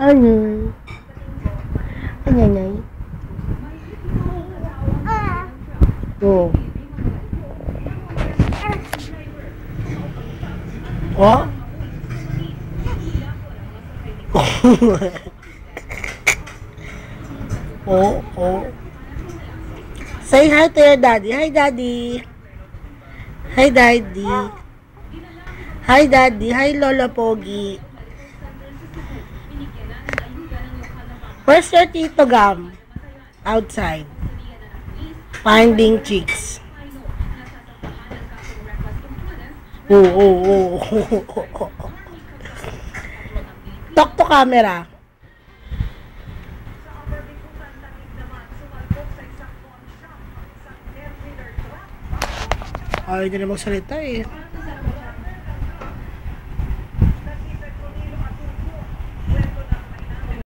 Ano? Ano? Oh. Oh? Oh, oh. Say hi to your daddy. Hi, daddy. Hi, daddy. Hi, daddy. Hi, Lola Pogi. Where's your Tito Gam? Outside. Finding chicks. Oh, oh, oh. Talk to camera. Ay, hindi na magsalita eh.